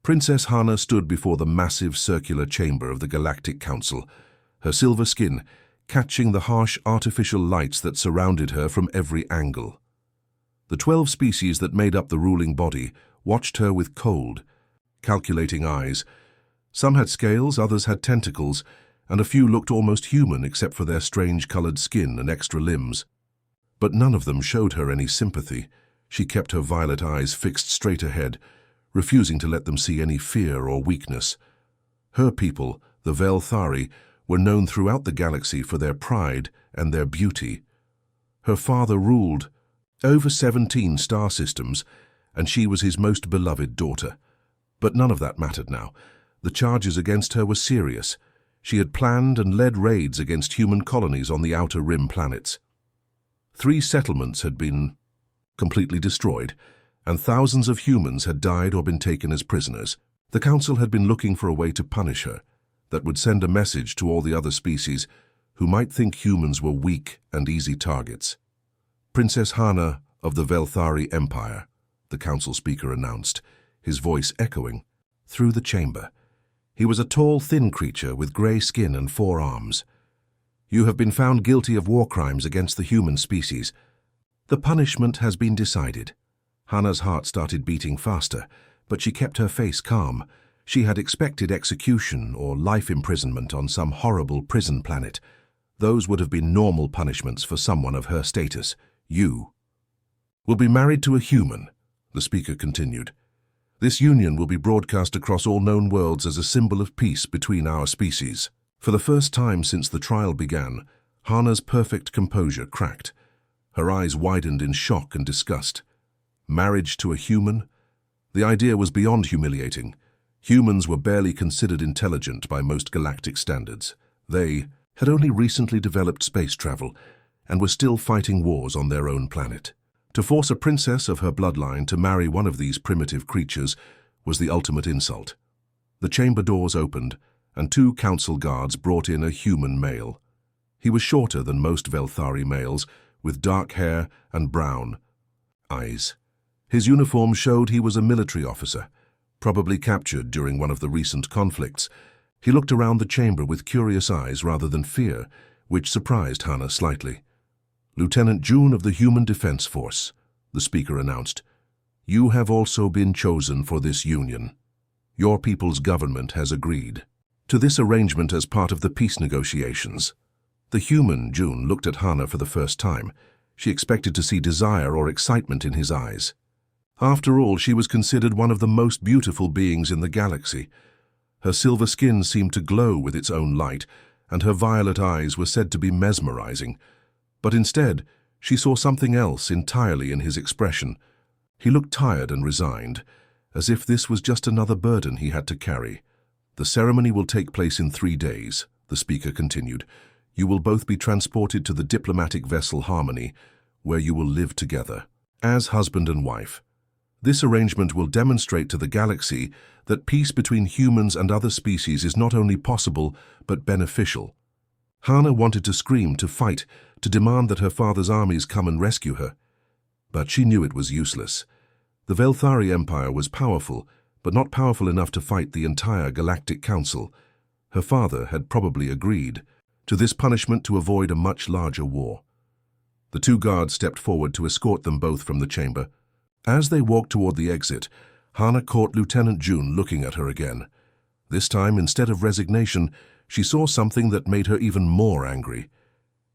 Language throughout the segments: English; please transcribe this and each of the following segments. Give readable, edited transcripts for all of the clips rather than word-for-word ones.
Princess Hana stood before the massive circular chamber of the Galactic Council, her silver skin catching the harsh artificial lights that surrounded her from every angle. The 12 species that made up the ruling body watched her with cold, calculating eyes. Some had scales, others had tentacles, and a few looked almost human except for their strange-colored skin and extra limbs. But none of them showed her any sympathy. She kept her violet eyes fixed straight ahead, refusing to let them see any fear or weakness. Her people, the Velthari, were known throughout the galaxy for their pride and their beauty. Her father ruled over 17 star systems, and she was his most beloved daughter. But none of that mattered now. The charges against her were serious. She had planned and led raids against human colonies on the Outer Rim planets. 3 settlements had been completely destroyed, and thousands of humans had died or been taken as prisoners. The Council had been looking for a way to punish her that would send a message to all the other species who might think humans were weak and easy targets. Princess Hana of the Velthari Empire, the Council speaker announced, his voice echoing through the chamber. He was a tall, thin creature with grey skin and 4 arms. You have been found guilty of war crimes against the human species. The punishment has been decided. Hana's heart started beating faster, but she kept her face calm. She had expected execution or life imprisonment on some horrible prison planet. Those would have been normal punishments for someone of her status. You will be married to a human, the speaker continued. This union will be broadcast across all known worlds as a symbol of peace between our species. For the first time since the trial began, Hana's perfect composure cracked. Her eyes widened in shock and disgust. Marriage to a human? The idea was beyond humiliating. Humans were barely considered intelligent by most galactic standards. They had only recently developed space travel and were still fighting wars on their own planet. To force a princess of her bloodline to marry one of these primitive creatures was the ultimate insult. The chamber doors opened, and 2 council guards brought in a human male. He was shorter than most Velthari males, with dark hair and brown eyes. His uniform showed he was a military officer, probably captured during one of the recent conflicts. He looked around the chamber with curious eyes rather than fear, which surprised Hana slightly. Lieutenant June of the Human Defense Force, the speaker announced. You have also been chosen for this union. Your people's government has agreed to this arrangement as part of the peace negotiations. The human June looked at Hana for the first time. She expected to see desire or excitement in his eyes. After all, she was considered one of the most beautiful beings in the galaxy. Her silver skin seemed to glow with its own light, and her violet eyes were said to be mesmerizing. But instead, she saw something else entirely in his expression. He looked tired and resigned, as if this was just another burden he had to carry. The ceremony will take place in 3 days, the speaker continued. You will both be transported to the diplomatic vessel Harmony, where you will live together as husband and wife. This arrangement will demonstrate to the galaxy that peace between humans and other species is not only possible, but beneficial. Hana wanted to scream, to fight, to demand that her father's armies come and rescue her. But she knew it was useless. The Velthari Empire was powerful, but not powerful enough to fight the entire Galactic Council. Her father had probably agreed to this punishment to avoid a much larger war. The 2 guards stepped forward to escort them both from the chamber. As they walked toward the exit, Hana caught Lieutenant June looking at her again. This time, instead of resignation, she saw something that made her even more angry.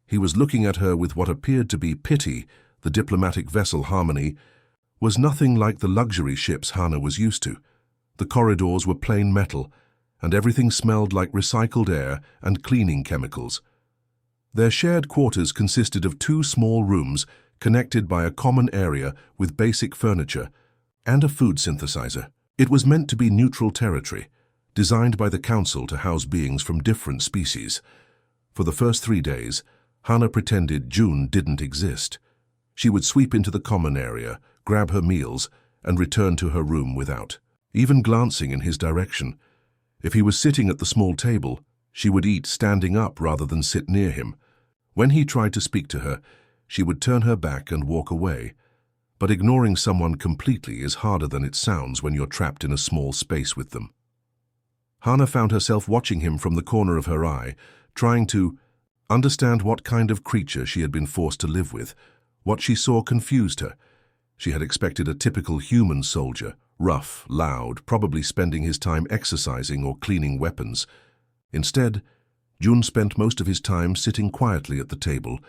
He was looking at her with what appeared to be pity. The diplomatic vessel Harmony was nothing like the luxury ships Hana was used to. The corridors were plain metal, and everything smelled like recycled air and cleaning chemicals. Their shared quarters consisted of 2 small rooms connected by a common area with basic furniture and a food synthesizer. It was meant to be neutral territory, designed by the Council to house beings from different species. For the first 3 days, Hana pretended June didn't exist. She would sweep into the common area, grab her meals, and return to her room without even glancing in his direction. If he was sitting at the small table, she would eat standing up rather than sit near him. When he tried to speak to her, she would turn her back and walk away. But ignoring someone completely is harder than it sounds when you're trapped in a small space with them. Hannah found herself watching him from the corner of her eye, trying to understand what kind of creature she had been forced to live with. What she saw confused her. She had expected a typical human soldier, rough, loud, probably spending his time exercising or cleaning weapons. Instead, Jun spent most of his time sitting quietly at the table,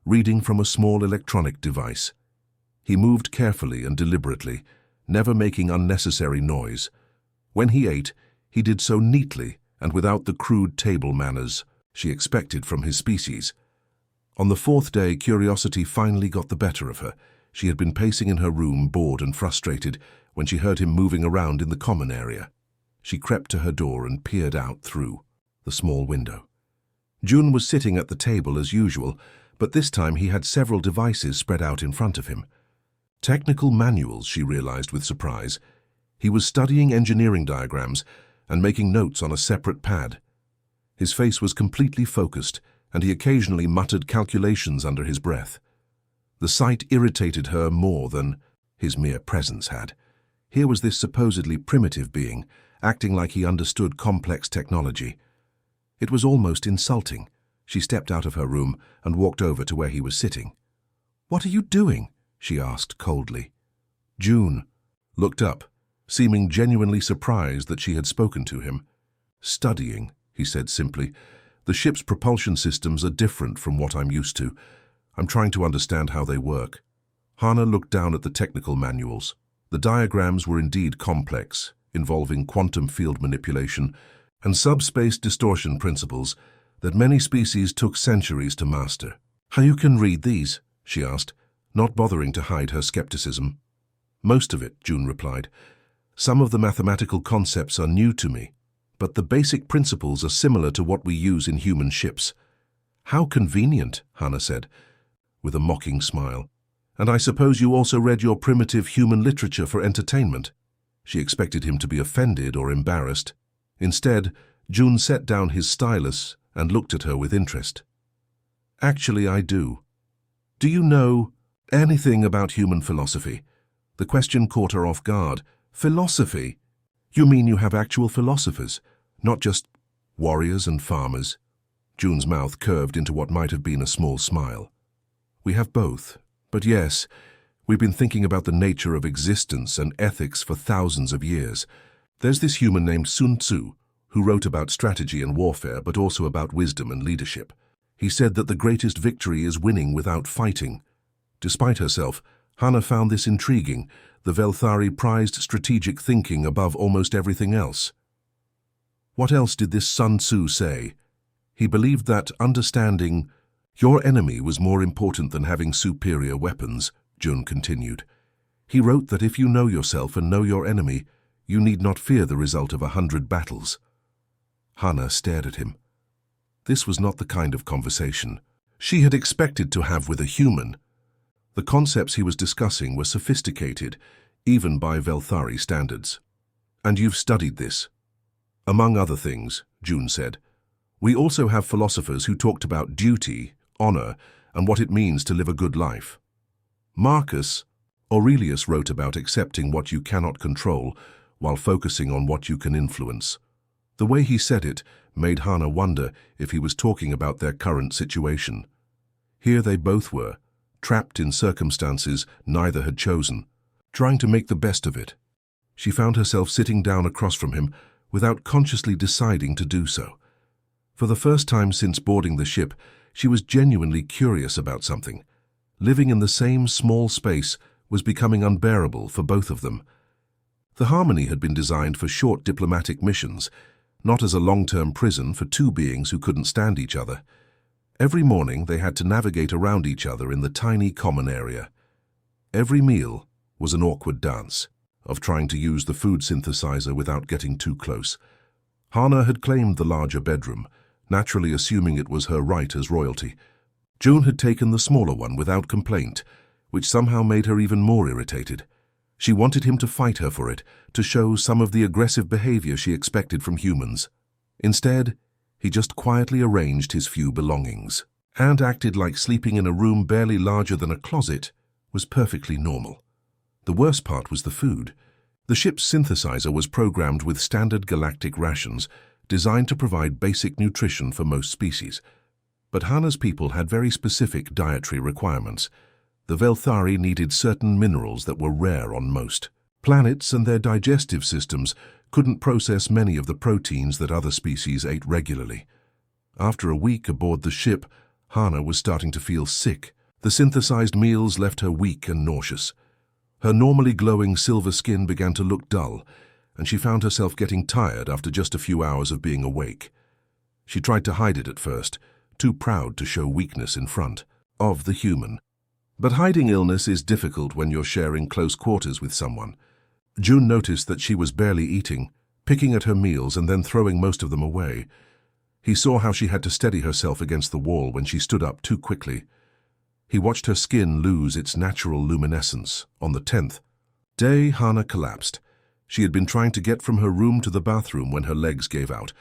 reading from a small electronic device. He moved carefully and deliberately, never making unnecessary noise. When he ate, he did so neatly and without the crude table manners she expected from his species. On the fourth day, curiosity finally got the better of her. She had been pacing in her room, bored and frustrated, when she heard him moving around in the common area. She crept to her door and peered out through the small window. Jun was sitting at the table as usual, but this time he had several devices spread out in front of him. Technical manuals, she realized with surprise. He was studying engineering diagrams and making notes on a separate pad. His face was completely focused, and he occasionally muttered calculations under his breath. The sight irritated her more than his mere presence had. Here was this supposedly primitive being, acting like he understood complex technology. It was almost insulting. She stepped out of her room and walked over to where he was sitting. "What are you doing?" she asked coldly. Jun looked up, seeming genuinely surprised that she had spoken to him. "Studying," he said simply. "The ship's propulsion systems are different from what I'm used to. I'm trying to understand how they work." Hannah looked down at the technical manuals. The diagrams were indeed complex, involving quantum field manipulation and subspace distortion principles that many species took centuries to master. "How you can read these?" she asked, not bothering to hide her skepticism. "Most of it," Jun replied. "Some of the mathematical concepts are new to me, but the basic principles are similar to what we use in human ships." "How convenient," Hannah said, with a mocking smile. "And I suppose you also read your primitive human literature for entertainment." She expected him to be offended or embarrassed. Instead, Jun set down his stylus and looked at her with interest. "Actually, I do. Do you know anything about human philosophy?" The question caught her off guard. "Philosophy? You mean you have actual philosophers, not just warriors and farmers?" Jun's mouth curved into what might have been a small smile. "We have both, but yes, we've been thinking about the nature of existence and ethics for thousands of years. There's this human named Sun Tzu, who wrote about strategy and warfare, but also about wisdom and leadership. He said that the greatest victory is winning without fighting." Despite herself, Hannah found this intriguing. The Velthari prized strategic thinking above almost everything else. What else did this Sun Tzu say? He believed that understanding your enemy was more important than having superior weapons, Jun continued. He wrote that if you know yourself and know your enemy, you need not fear the result of 100 battles. Hannah stared at him. This was not the kind of conversation she had expected to have with a human. The concepts he was discussing were sophisticated, even by Velthari standards. "And you've studied this?" "Among other things," Jun said. "We also have philosophers who talked about duty, honor, and what it means to live a good life. Marcus Aurelius wrote about accepting what you cannot control while focusing on what you can influence." The way he said it made Hannah wonder if he was talking about their current situation. Here they both were, trapped in circumstances neither had chosen, trying to make the best of it. She found herself sitting down across from him without consciously deciding to do so. For the first time since boarding the ship, she was genuinely curious about something. Living in the same small space was becoming unbearable for both of them. The Harmony had been designed for short diplomatic missions, not as a long-term prison for two beings who couldn't stand each other. Every morning they had to navigate around each other in the tiny common area. Every meal was an awkward dance of trying to use the food synthesizer without getting too close. Hannah had claimed the larger bedroom, naturally assuming it was her right as royalty. Jun had taken the smaller one without complaint, which somehow made her even more irritated. She wanted him to fight her for it, to show some of the aggressive behavior she expected from humans. Instead, he just quietly arranged his few belongings and acted like sleeping in a room barely larger than a closet was perfectly normal. The worst part was the food. The ship's synthesizer was programmed with standard galactic rations designed to provide basic nutrition for most species. But Hana's people had very specific dietary requirements. The Velthari needed certain minerals that were rare on most planets, and their digestive systems couldn't process many of the proteins that other species ate regularly. After a week aboard the ship, Hana was starting to feel sick. The synthesized meals left her weak and nauseous. Her normally glowing silver skin began to look dull, and she found herself getting tired after just a few hours of being awake. She tried to hide it at first, too proud to show weakness in front of the human. But hiding illness is difficult when you're sharing close quarters with someone. June noticed that she was barely eating, picking at her meals and then throwing most of them away. He saw how she had to steady herself against the wall when she stood up too quickly. He watched her skin lose its natural luminescence. On the 10th day, Hana collapsed. She had been trying to get from her room to the bathroom when her legs gave out.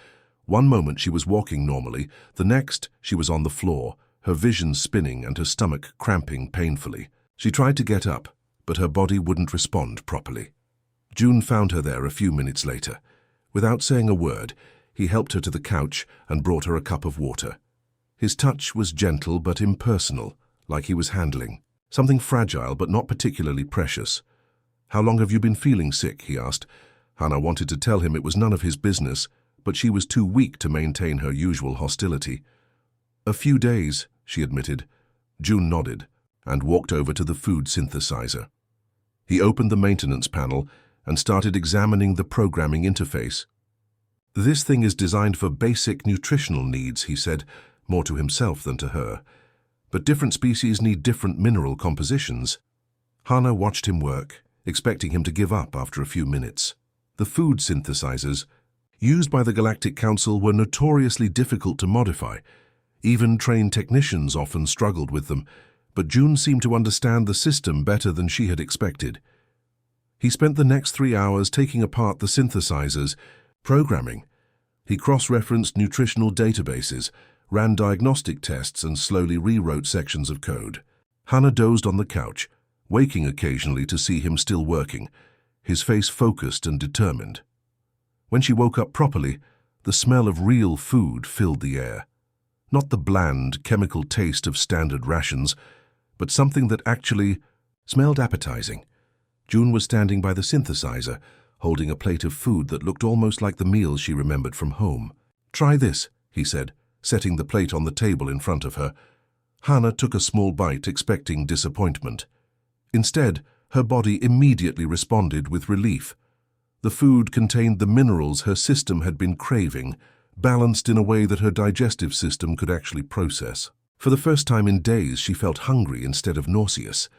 One moment she was walking normally, the next she was on the floor, her vision spinning and her stomach cramping painfully. She tried to get up, but her body wouldn't respond properly. June found her there a few minutes later. Without saying a word, he helped her to the couch and brought her a cup of water. His touch was gentle but impersonal, like he was handling something fragile but not particularly precious. "How long have you been feeling sick?" he asked. Hana wanted to tell him it was none of his business, but she was too weak to maintain her usual hostility. "A few days," she admitted. June nodded and walked over to the food synthesizer. He opened the maintenance panel and started examining the programming interface. "This thing is designed for basic nutritional needs," he said, more to himself than to her. "But different species need different mineral compositions." Hana watched him work, expecting him to give up after a few minutes. The food synthesizers used by the Galactic Council were notoriously difficult to modify. Even trained technicians often struggled with them, but June seemed to understand the system better than she had expected. He spent the next 3 hours taking apart the synthesizers, programming. He cross-referenced nutritional databases, ran diagnostic tests, and slowly rewrote sections of code. Hana dozed on the couch, waking occasionally to see him still working, his face focused and determined. When she woke up properly, the smell of real food filled the air. Not the bland, chemical taste of standard rations, but something that actually smelled appetizing. June was standing by the synthesizer, holding a plate of food that looked almost like the meals she remembered from home. "Try this," he said, setting the plate on the table in front of her. Hana took a small bite, expecting disappointment. Instead, her body immediately responded with relief. The food contained the minerals her system had been craving, balanced in a way that her digestive system could actually process. For the first time in days, she felt hungry instead of nauseous.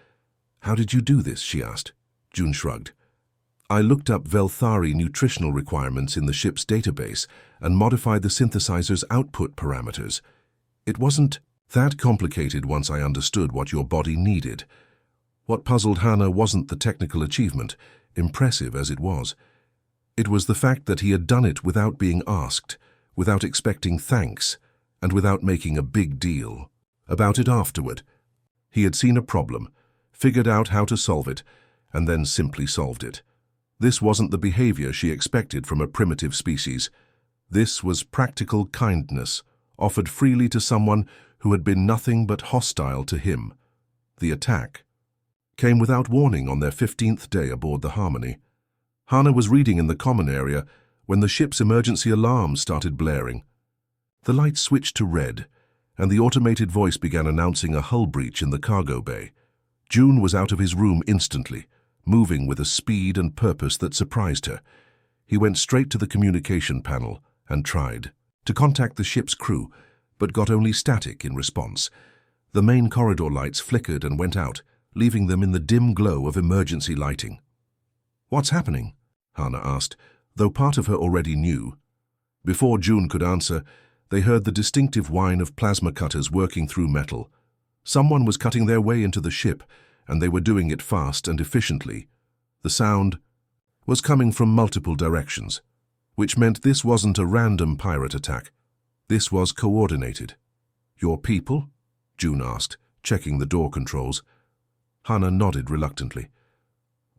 "How did you do this?" she asked. June shrugged. "I looked up Velthari nutritional requirements in the ship's database and modified the synthesizer's output parameters. It wasn't that complicated once I understood what your body needed." What puzzled Hana wasn't the technical achievement, impressive as it was. It was the fact that he had done it without being asked, without expecting thanks, and without making a big deal about it afterward. He had seen a problem, figured out how to solve it, and then simply solved it. This wasn't the behavior she expected from a primitive species. This was practical kindness, offered freely to someone who had been nothing but hostile to him. The attack came without warning on their 15th day aboard the Harmony. Hana was reading in the common area when the ship's emergency alarm started blaring. The light switched to red, and the automated voice began announcing a hull breach in the cargo bay. June was out of his room instantly, moving with a speed and purpose that surprised her. He went straight to the communication panel and tried to contact the ship's crew, but got only static in response. The main corridor lights flickered and went out, leaving them in the dim glow of emergency lighting. "What's happening?" Hana asked, though part of her already knew. Before June could answer, they heard the distinctive whine of plasma cutters working through metal. Someone was cutting their way into the ship, and they were doing it fast and efficiently. The sound was coming from multiple directions, which meant this wasn't a random pirate attack. This was coordinated. "Your people?" June asked, checking the door controls. Hana nodded reluctantly.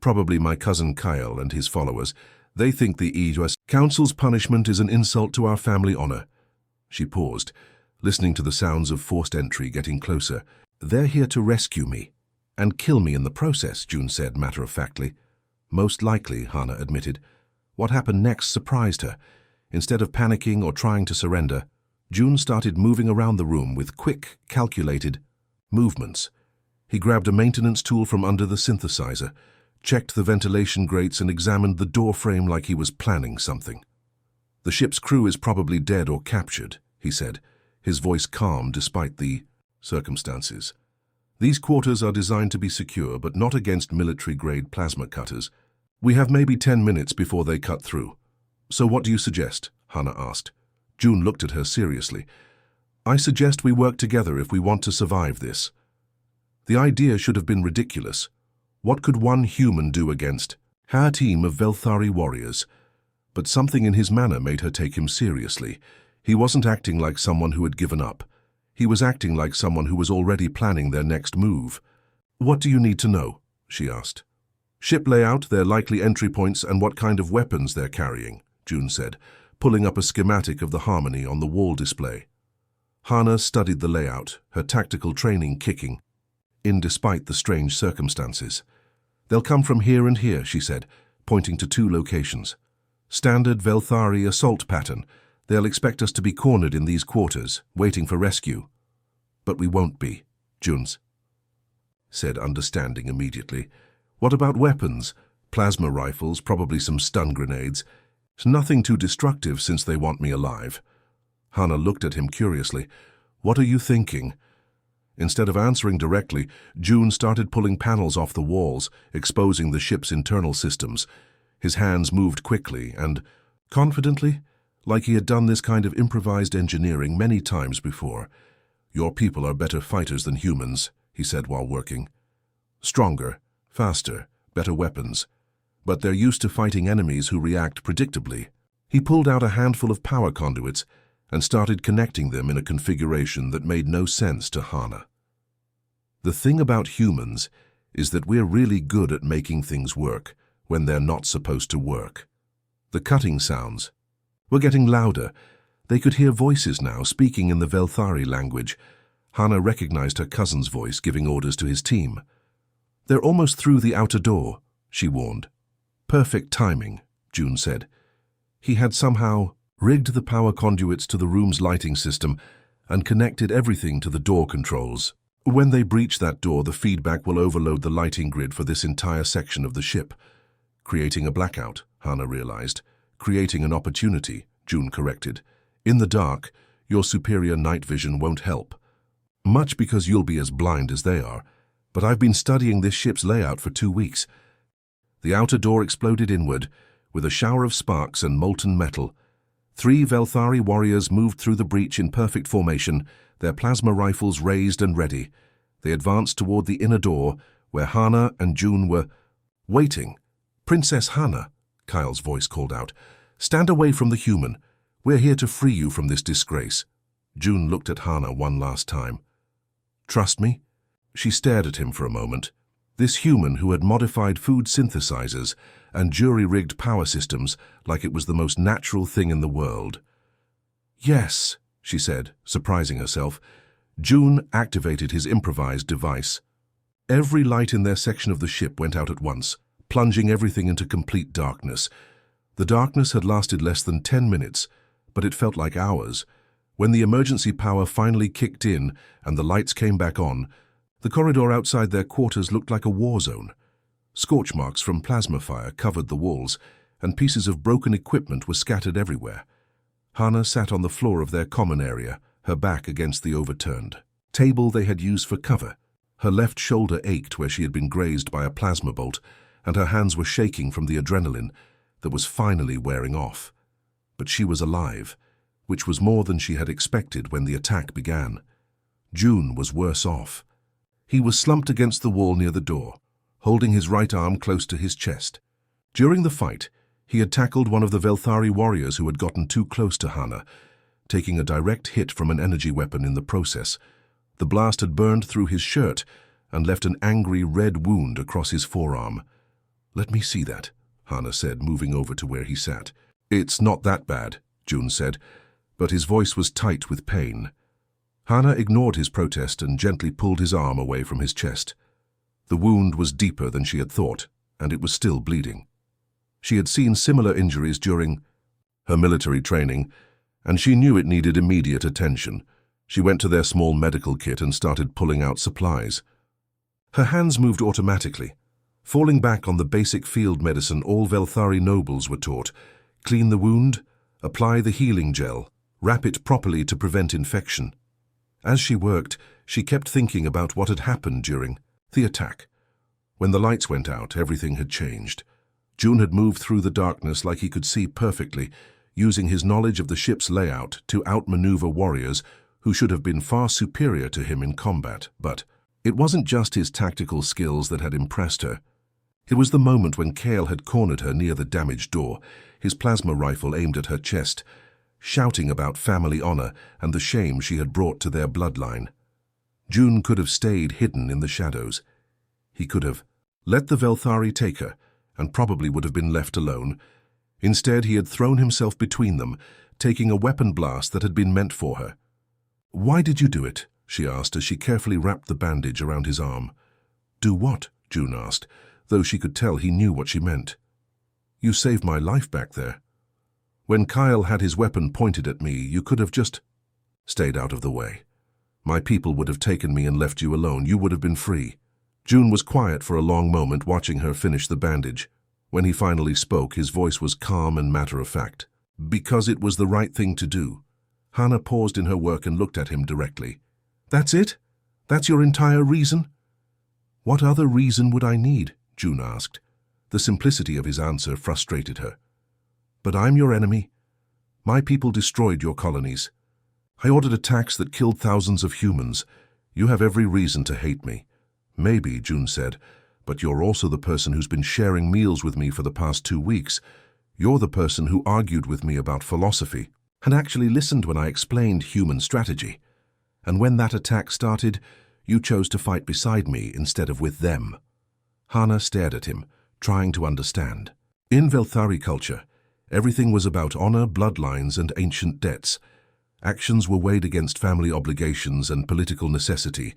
Probably my cousin Kyle and his followers. They think the HFY Council's punishment is an insult to our family honor. She paused, listening to the sounds of forced entry getting closer. They're here to rescue me. And kill me in the process, June said matter-of-factly. Most likely, Hana admitted. What happened next surprised her. Instead of panicking or trying to surrender, June started moving around the room with quick, calculated movements. He grabbed a maintenance tool from under the synthesizer, checked the ventilation grates and examined the door frame like he was planning something. The ship's crew is probably dead or captured, he said, his voice calm despite the circumstances. These quarters are designed to be secure, but not against military-grade plasma cutters. We have maybe 10 minutes before they cut through. So what do you suggest? Hana asked. June looked at her seriously. I suggest we work together if we want to survive this. The idea should have been ridiculous. What could one human do against her team of Velthari warriors? But something in his manner made her take him seriously. He wasn't acting like someone who had given up. He was acting like someone who was already planning their next move. What do you need to know? She asked. Ship layout, their likely entry points, and what kind of weapons they're carrying, June said, pulling up a schematic of the Harmony on the wall display. Hana studied the layout, her tactical training kicking in despite the strange circumstances. They'll come from here and here, she said, pointing to 2 locations. Standard Velthari assault pattern. They'll expect us to be cornered in these quarters, waiting for rescue. But we won't be, June said, understanding immediately. What about weapons? Plasma rifles, probably some stun grenades. It's nothing too destructive since they want me alive. Hana looked at him curiously. What are you thinking? Instead of answering directly, June started pulling panels off the walls, exposing the ship's internal systems. His hands moved quickly and confidently, like he had done this kind of improvised engineering many times before. Your people are better fighters than humans, he said while working. Stronger, faster, better weapons. But they're used to fighting enemies who react predictably. He pulled out a handful of power conduits and started connecting them in a configuration that made no sense to Hana. The thing about humans is that we're really good at making things work when they're not supposed to work. The cutting sounds were getting louder. They could hear voices now, speaking in the Velthari language. Hana recognized her cousin's voice, giving orders to his team. They're almost through the outer door, she warned. Perfect timing, June said. He had somehow rigged the power conduits to the room's lighting system and connected everything to the door controls. When they breach that door, the feedback will overload the lighting grid for this entire section of the ship. Creating a blackout, Hana realized. Creating an opportunity, June corrected. In the dark, your superior night vision won't help. Much because you'll be as blind as they are. But I've been studying this ship's layout for 2 weeks. The outer door exploded inward, with a shower of sparks and molten metal. 3 Velthari warriors moved through the breach in perfect formation, their plasma rifles raised and ready. They advanced toward the inner door, where Hana and June were waiting. Princess Hana, Kyle's voice called out. Stand away from the human. We're here to free you from this disgrace. June looked at Hana one last time. Trust me? She stared at him for a moment. This human who had modified food synthesizers and jury-rigged power systems like it was the most natural thing in the world. Yes, she said, surprising herself. June activated his improvised device. Every light in their section of the ship went out at once, plunging everything into complete darkness. The darkness had lasted less than 10 minutes, but it felt like hours. When the emergency power finally kicked in and the lights came back on, the corridor outside their quarters looked like a war zone. Scorch marks from plasma fire covered the walls, and pieces of broken equipment were scattered everywhere. Hana sat on the floor of their common area, her back against the overturned table they had used for cover. Her left shoulder ached where she had been grazed by a plasma bolt, and her hands were shaking from the adrenaline that was finally wearing off. But she was alive, which was more than she had expected when the attack began. June was worse off. He was slumped against the wall near the door, holding his right arm close to his chest. During the fight, he had tackled one of the Velthari warriors who had gotten too close to Hana, taking a direct hit from an energy weapon in the process. The blast had burned through his shirt and left an angry red wound across his forearm. "Let me see that," Hannah said, moving over to where he sat. "It's not that bad," June said, but his voice was tight with pain. Hannah ignored his protest and gently pulled his arm away from his chest. The wound was deeper than she had thought, and it was still bleeding. She had seen similar injuries during her military training, and she knew it needed immediate attention. She went to their small medical kit and started pulling out supplies. Her hands moved automatically, falling back on the basic field medicine all Velthari nobles were taught. Clean the wound, apply the healing gel, wrap it properly to prevent infection. As she worked, she kept thinking about what had happened during the attack. When the lights went out, everything had changed. June had moved through the darkness like he could see perfectly, using his knowledge of the ship's layout to outmaneuver warriors who should have been far superior to him in combat. But it wasn't just his tactical skills that had impressed her. It was the moment when Kale had cornered her near the damaged door, his plasma rifle aimed at her chest, shouting about family honor and the shame she had brought to their bloodline. June could have stayed hidden in the shadows. He could have let the Velthari take her, and probably would have been left alone. Instead, he had thrown himself between them, taking a weapon blast that had been meant for her. "Why did you do it?" she asked as she carefully wrapped the bandage around his arm. "Do what?" June asked, though she could tell he knew what she meant. "You saved my life back there. When Kyle had his weapon pointed at me, you could have just stayed out of the way. My people would have taken me and left you alone. You would have been free." June was quiet for a long moment, watching her finish the bandage. When he finally spoke, his voice was calm and matter-of-fact. "Because it was the right thing to do." Hannah paused in her work and looked at him directly. "That's it? That's your entire reason?" "What other reason would I need?" June asked. The simplicity of his answer frustrated her. "But I'm your enemy. My people destroyed your colonies. I ordered attacks that killed thousands of humans. You have every reason to hate me." "Maybe," June said, "but you're also the person who's been sharing meals with me for the past 2 weeks. You're the person who argued with me about philosophy and actually listened when I explained human strategy. And when that attack started, you chose to fight beside me instead of with them." Hannah stared at him, trying to understand. In Velthari culture, everything was about honor, bloodlines, and ancient debts. Actions were weighed against family obligations and political necessity.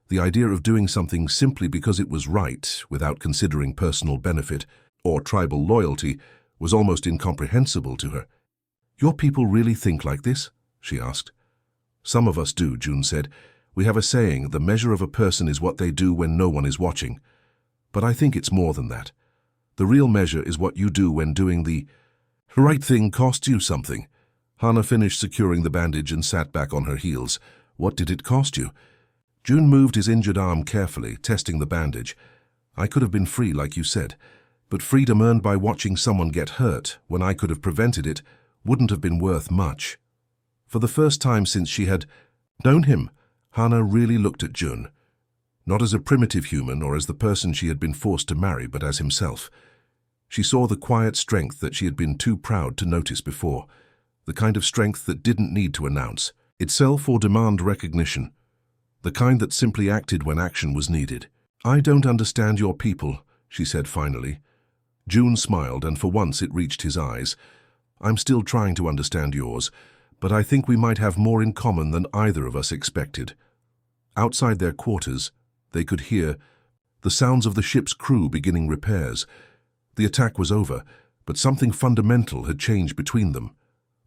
The idea of doing something simply because it was right, without considering personal benefit or tribal loyalty, was almost incomprehensible to her. "Your people really think like this?" she asked. "Some of us do," June said. "We have a saying, the measure of a person is what they do when no one is watching. But I think it's more than that. The real measure is what you do when doing the right thing costs you something." Hannah finished securing the bandage and sat back on her heels. "What did it cost you?" June moved his injured arm carefully, testing the bandage. "I could have been free, like you said, but freedom earned by watching someone get hurt when I could have prevented it wouldn't have been worth much." For the first time since she had known him, Hannah really looked at June, not as a primitive human or as the person she had been forced to marry, but as himself. She saw the quiet strength that she had been too proud to notice before, the kind of strength that didn't need to announce itself or demand recognition, the kind that simply acted when action was needed. "I don't understand your people," she said finally. June smiled, and for once it reached his eyes. "I'm still trying to understand yours, but I think we might have more in common than either of us expected." Outside their quarters, they could hear the sounds of the ship's crew beginning repairs. The attack was over, but something fundamental had changed between them.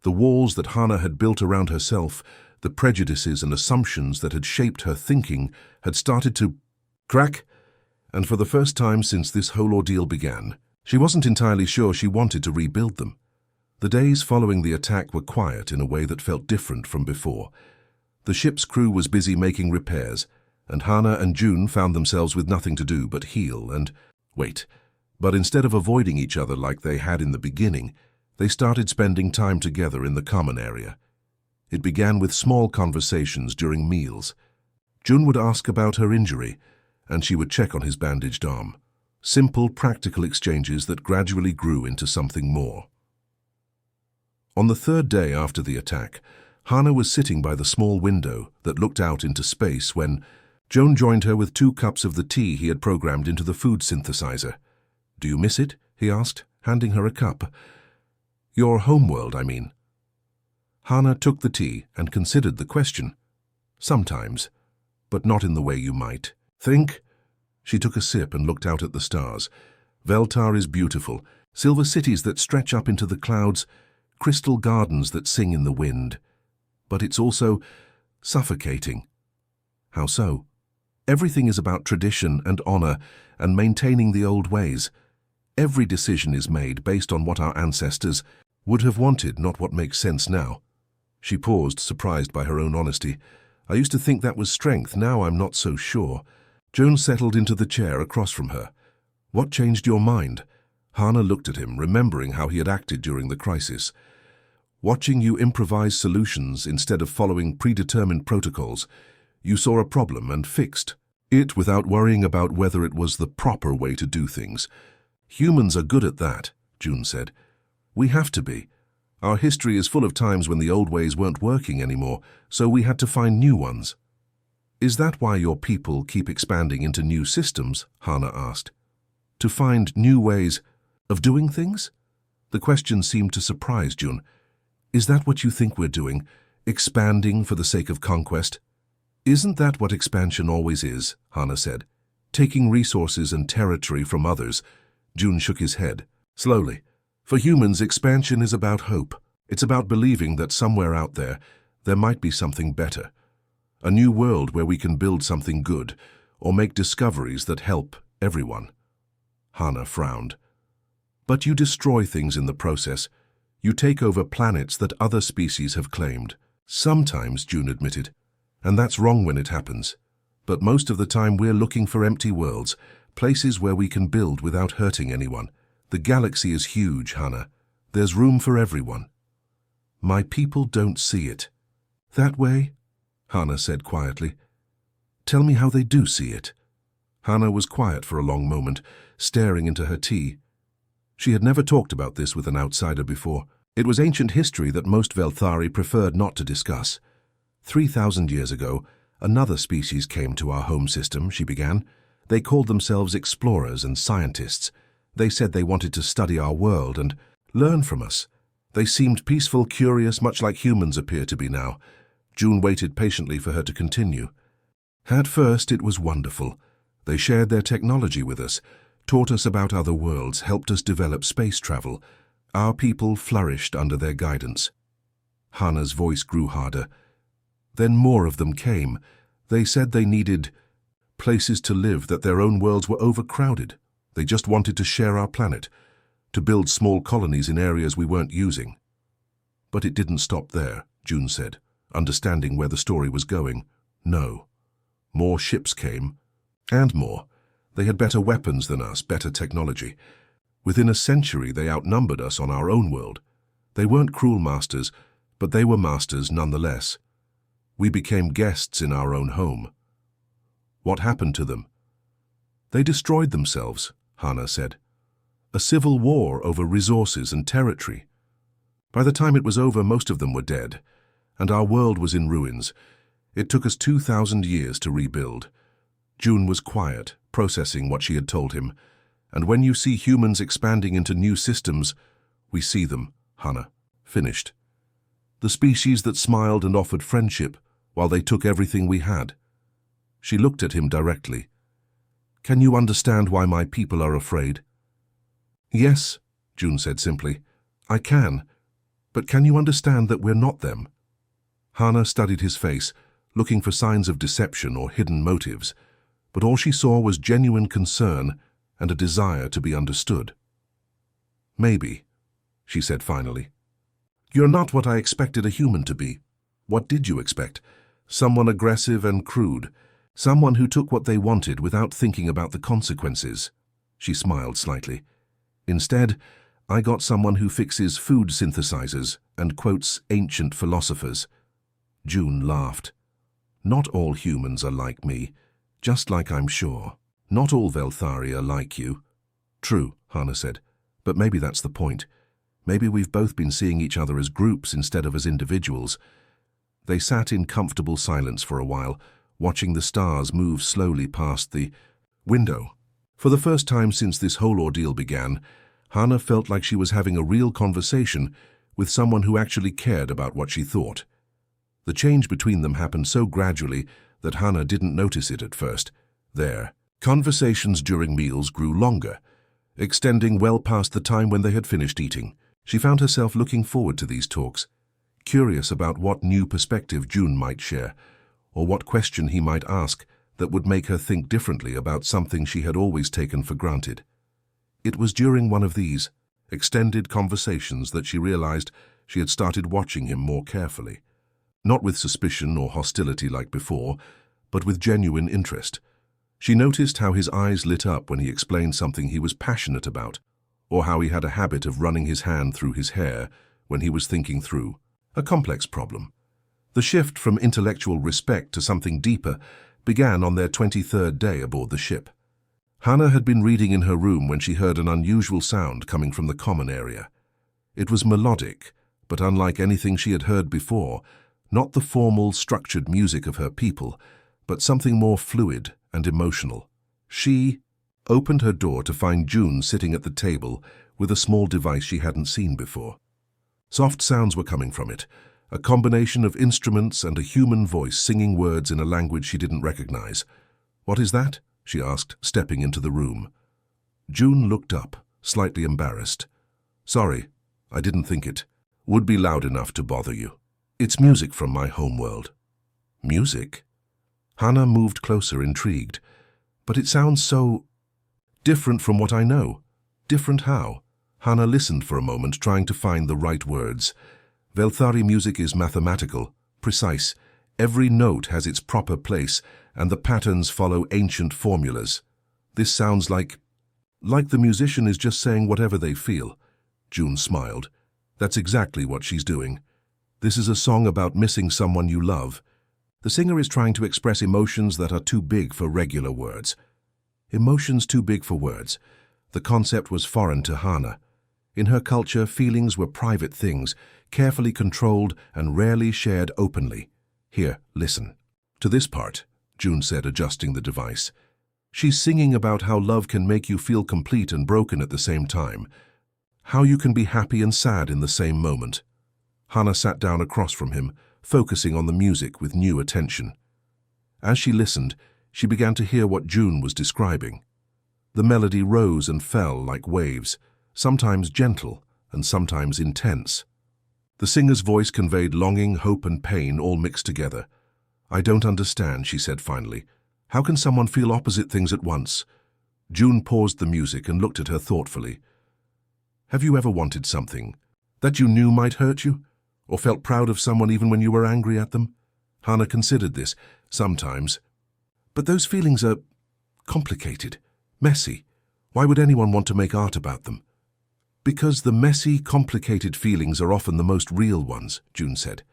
The walls that Hannah had built around herself, the prejudices and assumptions that had shaped her thinking, had started to crack. And for the first time since this whole ordeal began, she wasn't entirely sure she wanted to rebuild them. The days following the attack were quiet in a way that felt different from before. The ship's crew was busy making repairs, and Hannah and June found themselves with nothing to do but heal and wait. But instead of avoiding each other like they had in the beginning, they started spending time together in the common area. It began with small conversations during meals. June would ask about her injury, and she would check on his bandaged arm. Simple, practical exchanges that gradually grew into something more. On the third day after the attack, Hannah was sitting by the small window that looked out into space when June joined her with 2 cups of the tea he had programmed into the food synthesizer. Do you miss it? He asked, handing her a cup. Your homeworld, I mean. Hana took the tea and considered the question. Sometimes, but not in the way you might think. She took a sip and looked out at the stars. Veltar is beautiful, silver cities that stretch up into the clouds, crystal gardens that sing in the wind. But it's also suffocating. How so? Everything is about tradition and honor and maintaining the old ways. Every decision is made based on what our ancestors would have wanted, not what makes sense now. She paused, surprised by her own honesty. I used to think that was strength, now I'm not so sure. Jones settled into the chair across from her. What changed your mind? Hana looked at him, remembering how he had acted during the crisis. Watching you improvise solutions instead of following predetermined protocols, you saw a problem and fixed it without worrying about whether it was the proper way to do things. Humans are good at that, June said. We have to be. Our history is full of times when the old ways weren't working anymore, so we had to find new ones. Is that why your people keep expanding into new systems? Hana asked. To find new ways of doing things? The question seemed to surprise June. Is that what you think we're doing? Expanding for the sake of conquest? Isn't that what expansion always is? Hana said. Taking resources and territory from others. June shook his head. Slowly. For humans, expansion is about hope. It's about believing that somewhere out there might be something better. A new world where we can build something good, or make discoveries that help everyone. Hana frowned. But you destroy things in the process. You take over planets that other species have claimed. Sometimes, June admitted, and that's wrong when it happens. But most of the time we're looking for empty worlds, places where we can build without hurting anyone. The galaxy is huge, Hana. There's room for everyone. My people don't see it. That way? Hana said quietly. Tell me how they do see it. Hana was quiet for a long moment, staring into her tea. She had never talked about this with an outsider before. It was ancient history that most Velthari preferred not to discuss. 3,000 years ago, another species came to our home system, she began. They called themselves explorers and scientists. They said they wanted to study our world and learn from us. They seemed peaceful, curious, much like humans appear to be now. June waited patiently for her to continue. At first, it was wonderful. They shared their technology with us, taught us about other worlds, helped us develop space travel. Our people flourished under their guidance. Hana's voice grew harder. Then more of them came. They said they needed places to live, that their own worlds were overcrowded. They just wanted to share our planet, to build small colonies in areas we weren't using. But it didn't stop there, June said, understanding where the story was going. No. More ships came, and more. They had better weapons than us, better technology. Within a century, they outnumbered us on our own world. They weren't cruel masters, but they were masters nonetheless. We became guests in our own home. What happened to them? They destroyed themselves, Hana said. A civil war over resources and territory. By the time it was over, most of them were dead, and our world was in ruins. It took us 2,000 years to rebuild. June was quiet, processing what she had told him. And when you see humans expanding into new systems, we see them, Hana finished. The species that smiled and offered friendship while they took everything we had. She looked at him directly. Can you understand why my people are afraid? Yes, June said simply. I can. But can you understand that we're not them? Hana studied his face, looking for signs of deception or hidden motives, but all she saw was genuine concern and a desire to be understood. Maybe, she said finally. You're not what I expected a human to be. What did you expect? Someone aggressive and crude. Someone who took what they wanted without thinking about the consequences. She smiled slightly. Instead, I got someone who fixes food synthesizers and quotes ancient philosophers. June laughed. Not all humans are like me, just like I'm sure. Not all Velthari are like you. True, Hana said, but maybe that's the point. Maybe we've both been seeing each other as groups instead of as individuals. They sat in comfortable silence for a while, watching the stars move slowly past the window. For the first time since this whole ordeal began, Hannah felt like she was having a real conversation with someone who actually cared about what she thought. The change between them happened so gradually that Hannah didn't notice it at first. Conversations during meals grew longer, extending well past the time when they had finished eating. She found herself looking forward to these talks, curious about what new perspective June might share, or what question he might ask that would make her think differently about something she had always taken for granted. It was during one of these extended conversations that she realized she had started watching him more carefully, not with suspicion or hostility like before, but with genuine interest. She noticed how his eyes lit up when he explained something he was passionate about, or how he had a habit of running his hand through his hair when he was thinking through a complex problem. The shift from intellectual respect to something deeper began on their 23rd day aboard the ship. Hannah had been reading in her room when she heard an unusual sound coming from the common area. It was melodic, but unlike anything she had heard before, not the formal, structured music of her people, but something more fluid and emotional. She opened her door to find June sitting at the table with a small device she hadn't seen before. Soft sounds were coming from it, a combination of instruments and a human voice singing words in a language she didn't recognize. "What is that?" she asked, stepping into the room. June looked up, slightly embarrassed. "Sorry, I didn't think it would be loud enough to bother you. It's music from my homeworld." "Music?" Hannah moved closer, intrigued. "But it sounds so different from what I know." "Different how?" Hannah listened for a moment, trying to find the right words. Velthari music is mathematical, precise. Every note has its proper place, and the patterns follow ancient formulas. This sounds like the musician is just saying whatever they feel. June smiled. "That's exactly what she's doing. This is a song about missing someone you love. The singer is trying to express emotions that are too big for regular words." Emotions too big for words. The concept was foreign to Hannah. In her culture, feelings were private things, carefully controlled and rarely shared openly. "Here, listen to this part," June said, adjusting the device. "She's singing about how love can make you feel complete and broken at the same time. How you can be happy and sad in the same moment." Hannah sat down across from him, focusing on the music with new attention. As she listened, she began to hear what June was describing. The melody rose and fell like waves, sometimes gentle and sometimes intense. The singer's voice conveyed longing, hope, and pain all mixed together. "I don't understand," she said finally. "How can someone feel opposite things at once?" June paused the music and looked at her thoughtfully. "Have you ever wanted something that you knew might hurt you? Or felt proud of someone even when you were angry at them?" Hannah considered this. "Sometimes. But those feelings are complicated, messy. Why would anyone want to make art about them?" "Because the messy, complicated feelings are often the most real ones," June said.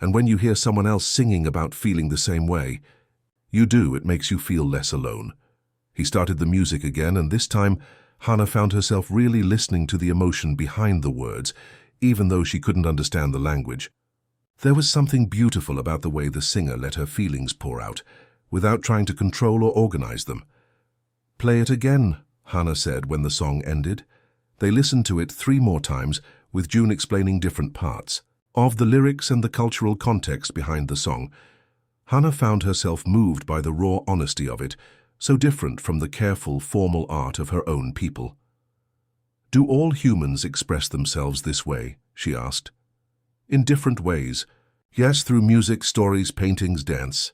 "And when you hear someone else singing about feeling the same way, it makes you feel less alone." He started the music again, and this time Hannah found herself really listening to the emotion behind the words, even though she couldn't understand the language. There was something beautiful about the way the singer let her feelings pour out, without trying to control or organize them. "Play it again," Hannah said when the song ended. They listened to it 3 more times, with June explaining different parts of the lyrics and the cultural context behind the song. Hannah found herself moved by the raw honesty of it, so different from the careful, formal art of her own people. "Do all humans express themselves this way?" she asked. "In different ways. Yes, through music, stories, paintings, dance.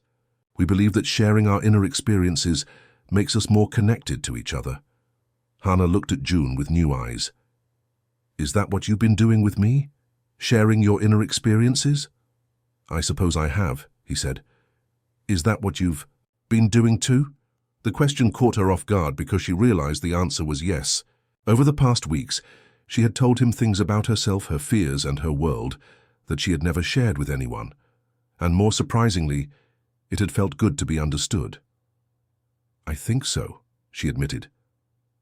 We believe that sharing our inner experiences makes us more connected to each other." Hannah looked at June with new eyes. "Is that what you've been doing with me? Sharing your inner experiences?" "I suppose I have," he said. "Is that what you've been doing too?" The question caught her off guard because she realized the answer was yes. Over the past weeks, she had told him things about herself, her fears, and her world that she had never shared with anyone. And more surprisingly, it had felt good to be understood. "I think so," she admitted.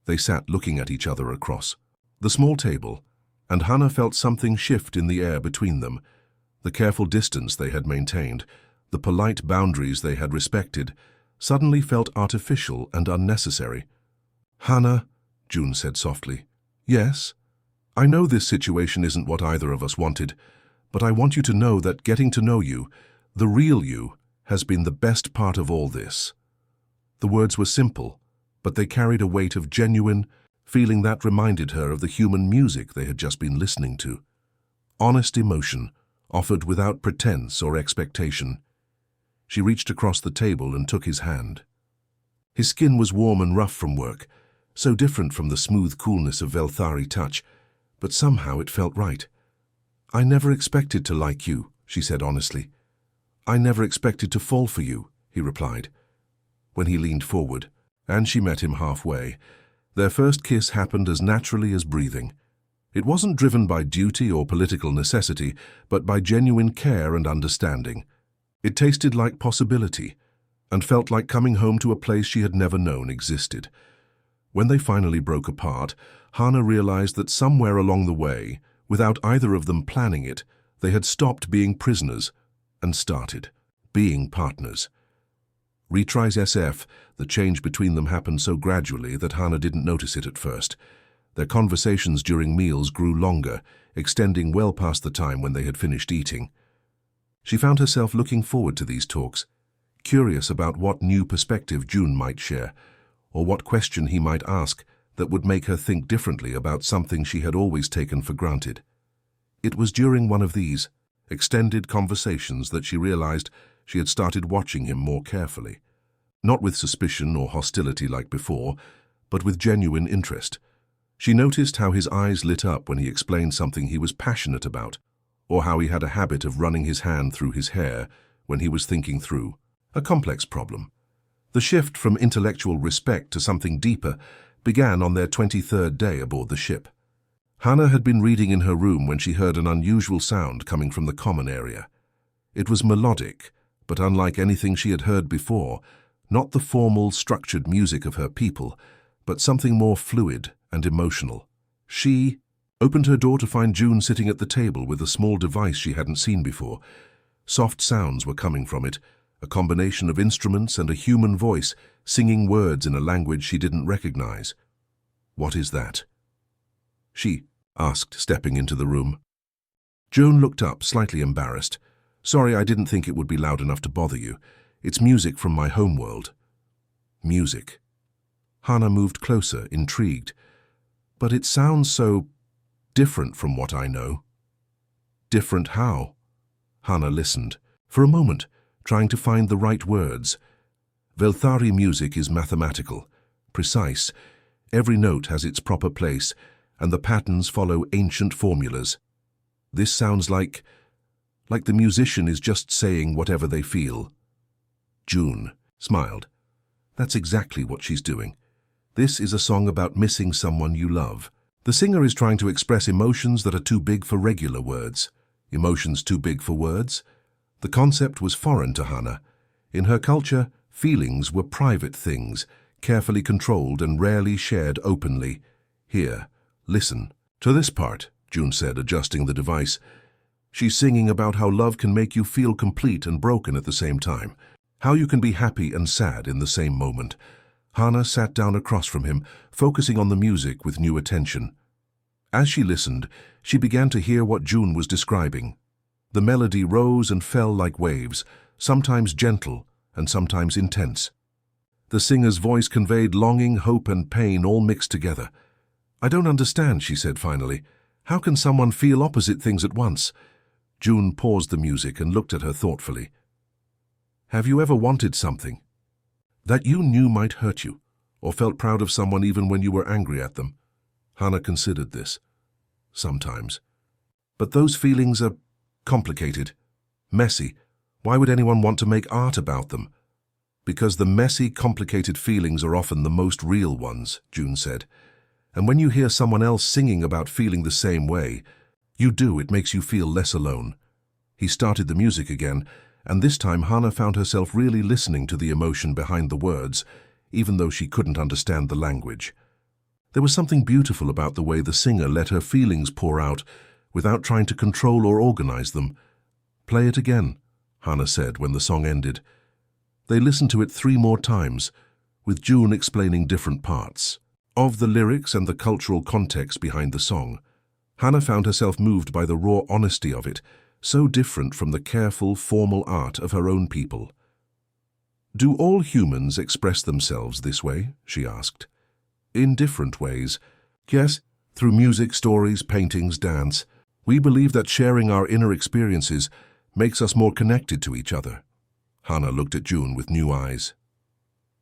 They sat looking at each other across the small table, and Hannah felt something shift in the air between them. The careful distance they had maintained, the polite boundaries they had respected, suddenly felt artificial and unnecessary. Hannah, June said softly. Yes? I know this situation isn't what either of us wanted, but I want you to know that getting to know you, the real you, has been the best part of all this. The words were simple, but they carried a weight of genuine feeling that reminded her of the human music they had just been listening to. Honest emotion, offered without pretense or expectation. She reached across the table and took his hand. His skin was warm and rough from work, so different from the smooth coolness of Velthari touch, but somehow it felt right. I never expected to like you, she said honestly. I never expected to fall for you, he replied. When he leaned forward, and she met him halfway, their first kiss happened as naturally as breathing. It wasn't driven by duty or political necessity, but by genuine care and understanding. It tasted like possibility, and felt like coming home to a place she had never known existed. When they finally broke apart, Hannah realized that somewhere along the way, without either of them planning it, they had stopped being prisoners and started being partners. Retries SF, the change between them happened so gradually that Hannah didn't notice it at first. Their conversations during meals grew longer, extending well past the time when they had finished eating. She found herself looking forward to these talks, curious about what new perspective June might share, or what question he might ask that would make her think differently about something she had always taken for granted. It was during one of these extended conversations that she realized she had started watching him more carefully, not with suspicion or hostility like before, but with genuine interest. She noticed how his eyes lit up when he explained something he was passionate about, or how he had a habit of running his hand through his hair when he was thinking through a complex problem. The shift from intellectual respect to something deeper began on their 23rd day aboard the ship. Hannah had been reading in her room when she heard an unusual sound coming from the common area. It was melodic, but unlike anything she had heard before, not the formal, structured music of her people, but something more fluid and emotional. She opened her door to find June sitting at the table with a small device she hadn't seen before. Soft sounds were coming from it, a combination of instruments and a human voice singing words in a language she didn't recognize. "What is that?" she asked, stepping into the room. June looked up, slightly embarrassed. "Sorry, I didn't think it would be loud enough to bother you. It's music from my homeworld." Music. Hannah moved closer, intrigued. "But it sounds so different from what I know." "Different how?" Hannah listened, for a moment, trying to find the right words. Velthari music is mathematical, precise. Every note has its proper place, and the patterns follow ancient formulas. This sounds like the musician is just saying whatever they feel. June smiled. "That's exactly what she's doing. This is a song about missing someone you love. The singer is trying to express emotions that are too big for regular words. Emotions too big for words? The concept was foreign to Hannah. In her culture, feelings were private things, carefully controlled and rarely shared openly. Here, listen to this part," June said, adjusting the device. "She's singing about how love can make you feel complete and broken at the same time, how you can be happy and sad in the same moment." Hannah sat down across from him, focusing on the music with new attention. As she listened, she began to hear what June was describing. The melody rose and fell like waves, sometimes gentle and sometimes intense. The singer's voice conveyed longing, hope, and pain all mixed together. "I don't understand," she said finally. "How can someone feel opposite things at once?" June paused the music and looked at her thoughtfully. "Have you ever wanted something that you knew might hurt you, or felt proud of someone even when you were angry at them?" Hannah considered this. "Sometimes. But those feelings are complicated, messy. Why would anyone want to make art about them?" "Because the messy, complicated feelings are often the most real ones," June said. "And when you hear someone else singing about feeling the same way, it makes you feel less alone." He started the music again, and this time Hannah found herself really listening to the emotion behind the words, even though she couldn't understand the language. There was something beautiful about the way the singer let her feelings pour out without trying to control or organize them. "Play it again," Hannah said when the song ended. They listened to it 3 more times, with June explaining different parts. of the lyrics and the cultural context behind the song. Hannah found herself moved by the raw honesty of it, so different from the careful, formal art of her own people. "Do all humans express themselves this way?" she asked. "In different ways. Yes, through music, stories, paintings, dance. We believe that sharing our inner experiences makes us more connected to each other." Hannah looked at June with new eyes.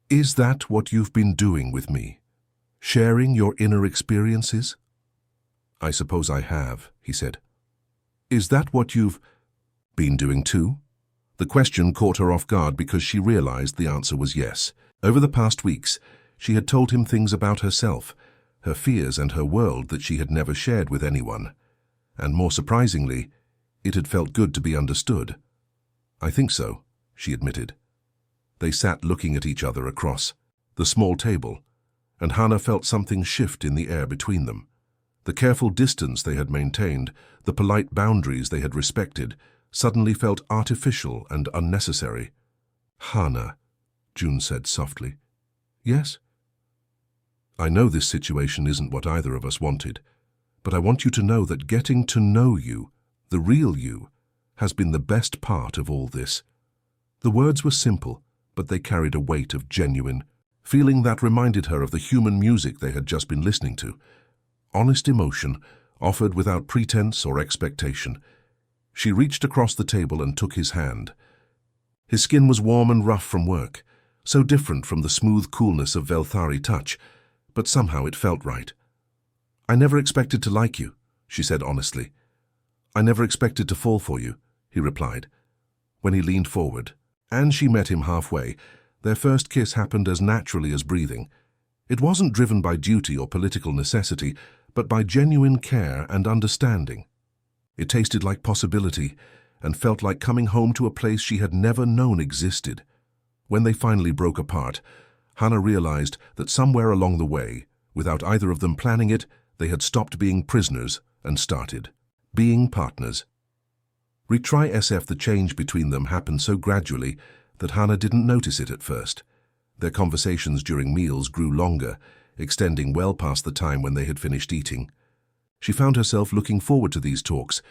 "Is that what you've been doing with me? Sharing your inner experiences?" "I suppose I have," he said. "Is that what you've been doing too?" The question caught her off guard because she realized the answer was yes. Over the past weeks, she had told him things about herself, her fears and her world that she had never shared with anyone. And more surprisingly, it had felt good to be understood. "I think so," she admitted. They sat looking at each other across the small table, and Hannah felt something shift in the air between them. The careful distance they had maintained, the polite boundaries they had respected, suddenly felt artificial and unnecessary. "Hannah," June said softly. "Yes?" "I know this situation isn't what either of us wanted, but I want you to know that getting to know you, the real you, has been the best part of all this." The words were simple, but they carried a weight of genuine feeling that reminded her of the human music they had just been listening to. Honest emotion, offered without pretense or expectation. She reached across the table and took his hand. His skin was warm and rough from work, so different from the smooth coolness of Velthari touch, but somehow it felt right. "I never expected to like you," she said honestly. "I never expected to fall for you," he replied. When he leaned forward, and she met him halfway, their first kiss happened as naturally as breathing. It wasn't driven by duty or political necessity, but by genuine care and understanding. It tasted like possibility and felt like coming home to a place she had never known existed. When they finally broke apart, Hannah realized that somewhere along the way, without either of them planning it, they had stopped being prisoners and started being partners. Retry SF, the change between them happened so gradually that Hannah didn't notice it at first. Their conversations during meals grew longer, extending well past the time when they had finished eating. She found herself looking forward to these talks,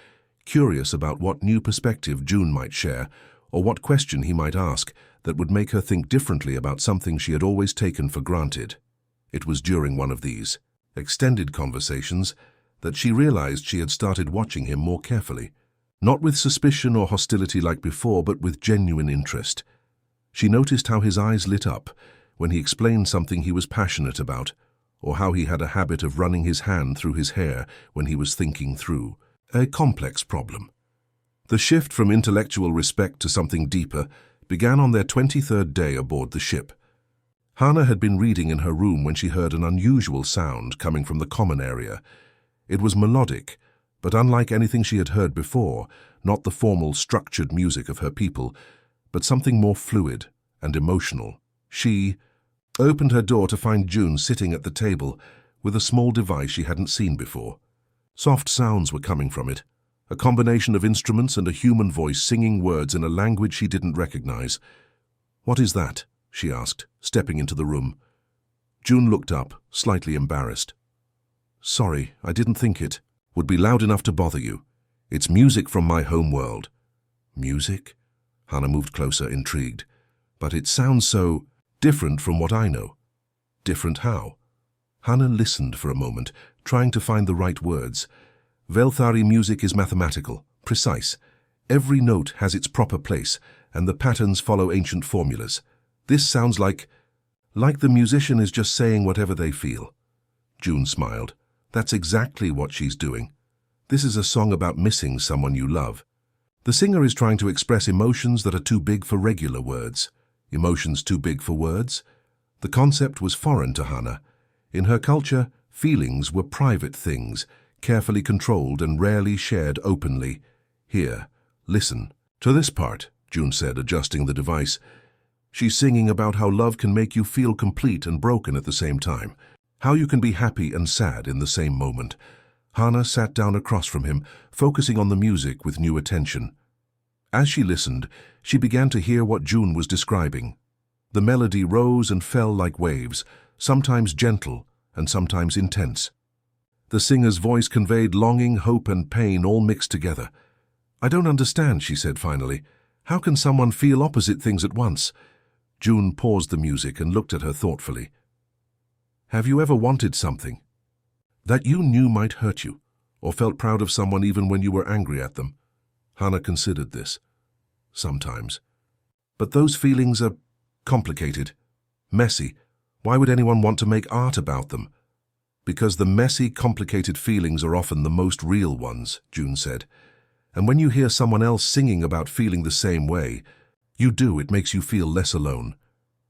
curious about what new perspective June might share, or what question he might ask that would make her think differently about something she had always taken for granted. It was during one of these extended conversations that she realized she had started watching him more carefully, not with suspicion or hostility like before, but with genuine interest. She noticed how his eyes lit up when he explained something he was passionate about, or how he had a habit of running his hand through his hair when he was thinking through a complex problem. The shift from intellectual respect to something deeper began on their 23rd day aboard the ship. Hannah had been reading in her room when she heard an unusual sound coming from the common area. It was melodic, but unlike anything she had heard before, not the formal, structured music of her people, but something more fluid and emotional. She opened her door to find June sitting at the table with a small device she hadn't seen before. Soft sounds were coming from it, a combination of instruments and a human voice singing words in a language she didn't recognize. "What is that?" she asked, stepping into the room. June looked up, slightly embarrassed. "Sorry, I didn't think it would be loud enough to bother you. It's music from my home world." "Music?" Hannah moved closer, intrigued. "But it sounds so different from what I know." "Different how?" Hannah listened for a moment, trying to find the right words. "Velthari music is mathematical, precise. Every note has its proper place, and the patterns follow ancient formulas. This sounds like the musician is just saying whatever they feel." June smiled. "That's exactly what she's doing. This is a song about missing someone you love. The singer is trying to express emotions that are too big for regular words." Emotions too big for words? The concept was foreign to Hannah. In her culture, feelings were private things, carefully controlled and rarely shared openly. "Here, listen to this part," June said, adjusting the device. "She's singing about how love can make you feel complete and broken at the same time, how you can be happy and sad in the same moment." Hannah sat down across from him, focusing on the music with new attention. As she listened, she began to hear what June was describing. The melody rose and fell like waves, sometimes gentle and sometimes intense. The singer's voice conveyed longing, hope, and pain all mixed together. "I don't understand," she said finally. "How can someone feel opposite things at once?" June paused the music and looked at her thoughtfully. "Have you ever wanted something that you knew might hurt you, or felt proud of someone even when you were angry at them?" Hannah considered this. "Sometimes. But those feelings are complicated, messy. Why would anyone want to make art about them?" "Because the messy, complicated feelings are often the most real ones," June said. "And when you hear someone else singing about feeling the same way, it makes you feel less alone."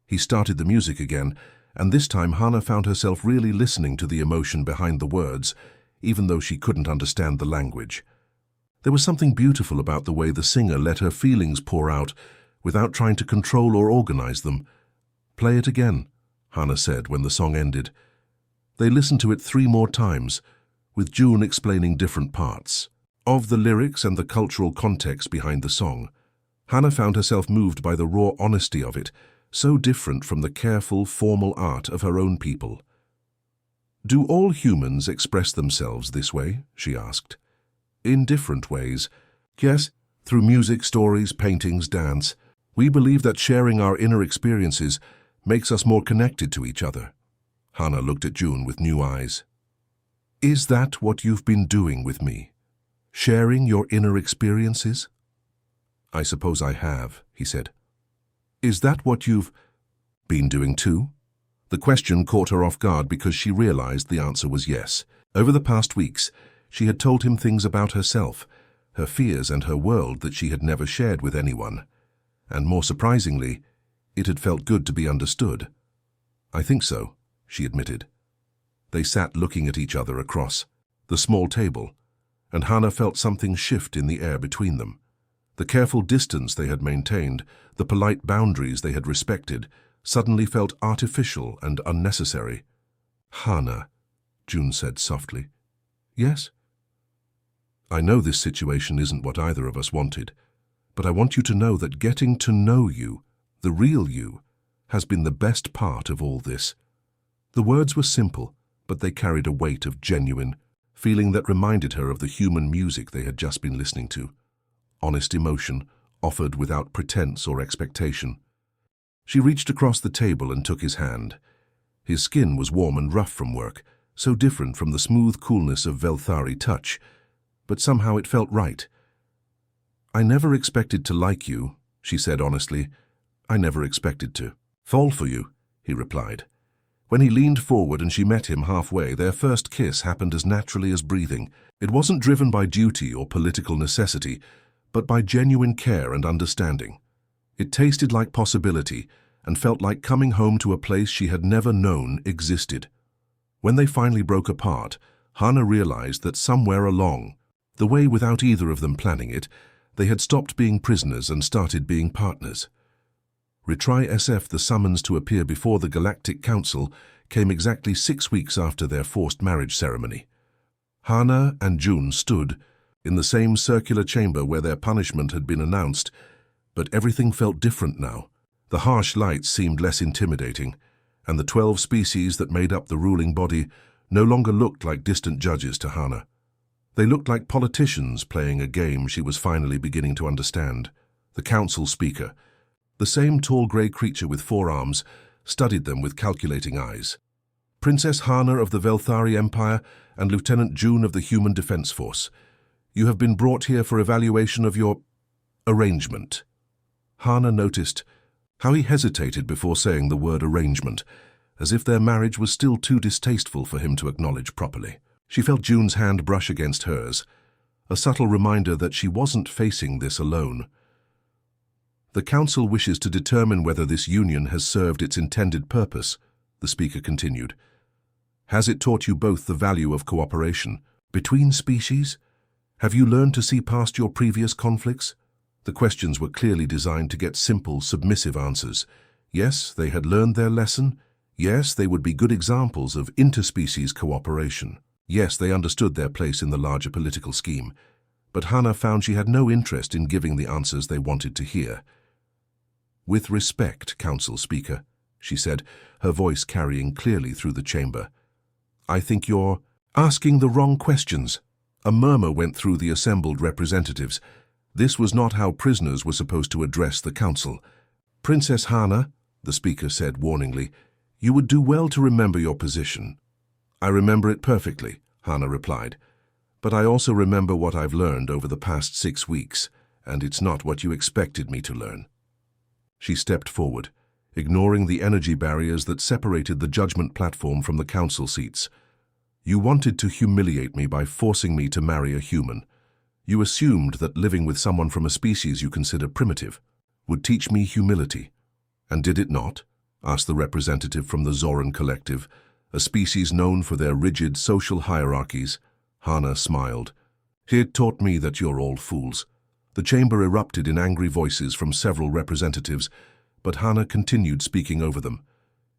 He started the music again, and this time Hannah found herself really listening to the emotion behind the words, even though she couldn't understand the language. There was something beautiful about the way the singer let her feelings pour out without trying to control or organize them. "Play it again," Hannah said when the song ended. They listened to it 3 more times, with June explaining different parts of the lyrics and the cultural context behind the song. Hannah found herself moved by the raw honesty of it, so different from the careful, formal art of her own people. "Do all humans express themselves this way?" she asked. "In different ways. Yes, through music, stories, paintings, dance. We believe that sharing our inner experiences makes us more connected to each other." Hannah looked at June with new eyes. "Is that what you've been doing with me? Sharing your inner experiences?" "I suppose I have," he said. "Is that what you've been doing too?" The question caught her off guard because she realized the answer was yes. Over the past weeks, she had told him things about herself, her fears and her world that she had never shared with anyone. And more surprisingly, it had felt good to be understood. "I think so," she admitted. They sat looking at each other across the small table, and Hannah felt something shift in the air between them. The careful distance they had maintained, the polite boundaries they had respected, suddenly felt artificial and unnecessary. "Hannah," June said softly. "Yes?" "I know this situation isn't what either of us wanted, but I want you to know that getting to know you, the real you, has been the best part of all this." The words were simple, but they carried a weight of genuine feeling that reminded her of the human music they had just been listening to. Honest emotion, offered without pretense or expectation. She reached across the table and took his hand. His skin was warm and rough from work, so different from the smooth coolness of Velthari touch, but somehow it felt right. "I never expected to like you," she said honestly. "I never expected to fall for you," he replied. When he leaned forward and she met him halfway, their first kiss happened as naturally as breathing. It wasn't driven by duty or political necessity, but by genuine care and understanding. It tasted like possibility and felt like coming home to a place she had never known existed. When they finally broke apart, Hannah realized that somewhere along the way, without either of them planning it, they had stopped being prisoners and started being partners. Retry SF, the summons to appear before the Galactic Council, came exactly 6 weeks after their forced marriage ceremony. Hannah and June stood in the same circular chamber where their punishment had been announced, but everything felt different now. The harsh lights seemed less intimidating, and the 12 species that made up the ruling body no longer looked like distant judges to Hannah. They looked like politicians playing a game she was finally beginning to understand. The council speaker, the same tall grey creature with 4 arms, studied them with calculating eyes. "Princess Hannah of the Velthari Empire and Lieutenant June of the Human Defense Force, you have been brought here for evaluation of your arrangement." Hannah noticed how he hesitated before saying the word arrangement, as if their marriage was still too distasteful for him to acknowledge properly. She felt June's hand brush against hers, a subtle reminder that she wasn't facing this alone. "The Council wishes to determine whether this union has served its intended purpose," the speaker continued. "Has it taught you both the value of cooperation between species? Have you learned to see past your previous conflicts?" The questions were clearly designed to get simple, submissive answers. Yes, they had learned their lesson. Yes, they would be good examples of interspecies cooperation. Yes, they understood their place in the larger political scheme. But Hannah found she had no interest in giving the answers they wanted to hear. "With respect, Council Speaker," she said, her voice carrying clearly through the chamber. I think you're asking the wrong questions. A murmur went through the assembled representatives. This was not how prisoners were supposed to address the council. Princess Hana, the speaker said warningly, you would do well to remember your position. I remember it perfectly, Hana replied. But I also remember what I've learned over the past 6 weeks, and it's not what you expected me to learn. She stepped forward, ignoring the energy barriers that separated the judgment platform from the council seats. You wanted to humiliate me by forcing me to marry a human. You assumed that living with someone from a species you consider primitive would teach me humility. And did it not? Asked the representative from the Zoran collective, a species known for their rigid social hierarchies. Hana smiled. It taught me that you're all fools. The chamber erupted in angry voices from several representatives, but Hana continued speaking over them.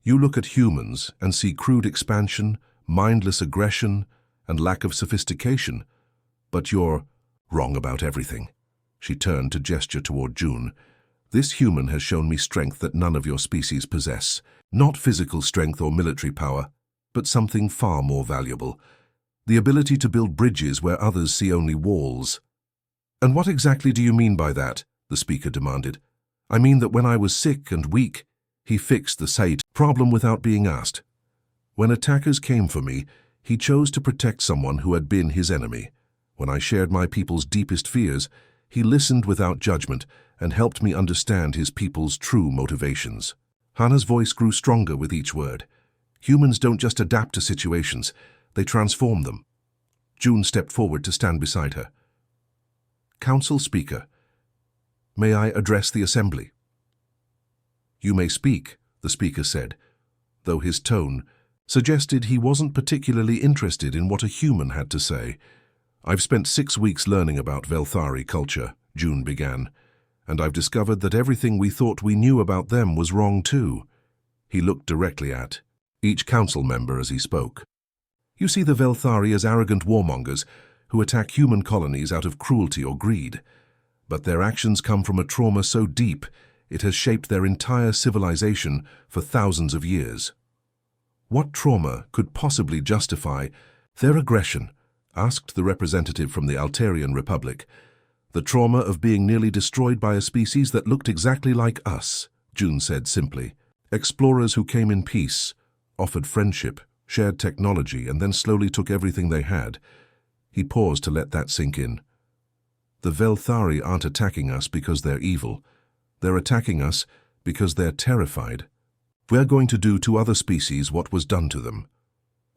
You look at humans and see crude expansion, mindless aggression, and lack of sophistication, but you're wrong about everything. She turned to gesture toward June. This human has shown me strength that none of your species possess. Not physical strength or military power, but something far more valuable. The ability to build bridges where others see only walls. And what exactly do you mean by that? The speaker demanded. I mean that when I was sick and weak, he fixed the Site problem without being asked. When attackers came for me, he chose to protect someone who had been his enemy. When I shared my people's deepest fears, he listened without judgment and helped me understand his people's true motivations. Hana's voice grew stronger with each word. Humans don't just adapt to situations, they transform them. June stepped forward to stand beside her. Council Speaker, may I address the assembly? You may speak, the speaker said, though his tone suggested he wasn't particularly interested in what a human had to say. I've spent 6 weeks learning about Velthari culture, June began, and I've discovered that everything we thought we knew about them was wrong too. He looked directly at each council member as he spoke. You see the Velthari as arrogant warmongers who attack human colonies out of cruelty or greed. But their actions come from a trauma so deep it has shaped their entire civilization for thousands of years. What trauma could possibly justify their aggression? Asked the representative from the Altarian Republic. The trauma of being nearly destroyed by a species that looked exactly like us, June said simply. Explorers who came in peace, offered friendship, shared technology, and then slowly took everything they had. He paused to let that sink in. The Velthari aren't attacking us because they're evil. They're attacking us because they're terrified. We're going to do to other species what was done to them.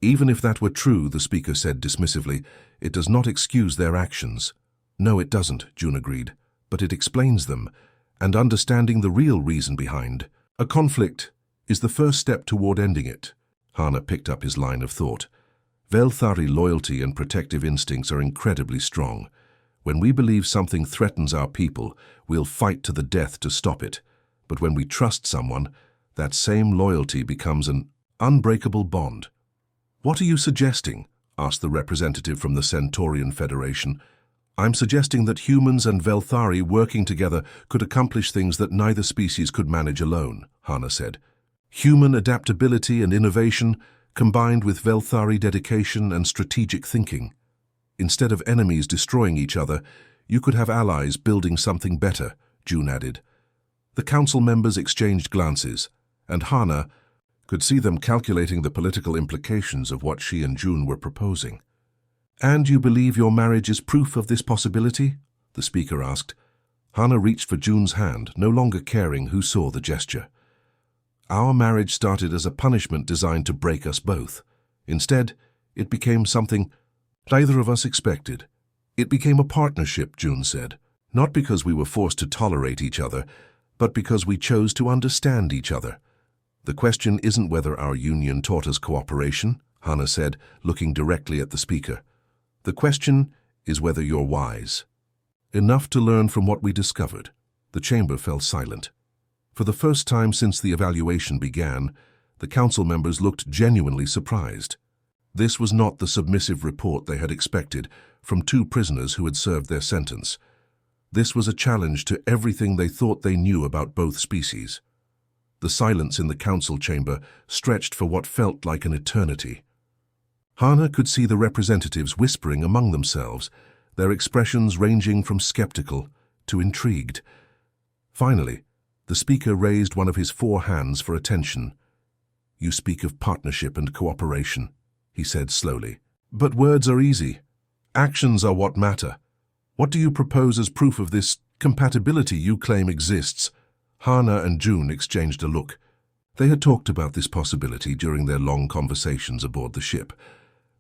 Even if that were true, the speaker said dismissively, it does not excuse their actions. No, it doesn't, June agreed, but it explains them, and understanding the real reason behind a conflict is the first step toward ending it. Hana picked up his line of thought. Velthari loyalty and protective instincts are incredibly strong. When we believe something threatens our people, we'll fight to the death to stop it. But when we trust someone, that same loyalty becomes an unbreakable bond. What are you suggesting? Asked the representative from the Centaurian Federation. I'm suggesting that humans and Velthari working together could accomplish things that neither species could manage alone, Hana said. Human adaptability and innovation combined with Velthari dedication and strategic thinking. Instead of enemies destroying each other, you could have allies building something better, June added. The council members exchanged glances, and Hana could see them calculating the political implications of what she and June were proposing. And you believe your marriage is proof of this possibility? The speaker asked. Hana reached for June's hand, no longer caring who saw the gesture. Our marriage started as a punishment designed to break us both. Instead, it became something neither of us expected. It became a partnership, June said, not because we were forced to tolerate each other, but because we chose to understand each other. The question isn't whether our union taught us cooperation, Hana said, looking directly at the speaker. The question is whether you're wise. Enough to learn from what we discovered. The chamber fell silent. For the first time since the evaluation began, the council members looked genuinely surprised. This was not the submissive report they had expected from 2 prisoners who had served their sentence. This was a challenge to everything they thought they knew about both species. The silence in the council chamber stretched for what felt like an eternity. Hana could see the representatives whispering among themselves, their expressions ranging from skeptical to intrigued. Finally, the speaker raised one of his 4 hands for attention. "You speak of partnership and cooperation," he said slowly. "But words are easy. Actions are what matter. What do you propose as proof of this compatibility you claim exists?" Hana and June exchanged a look. They had talked about this possibility during their long conversations aboard the ship,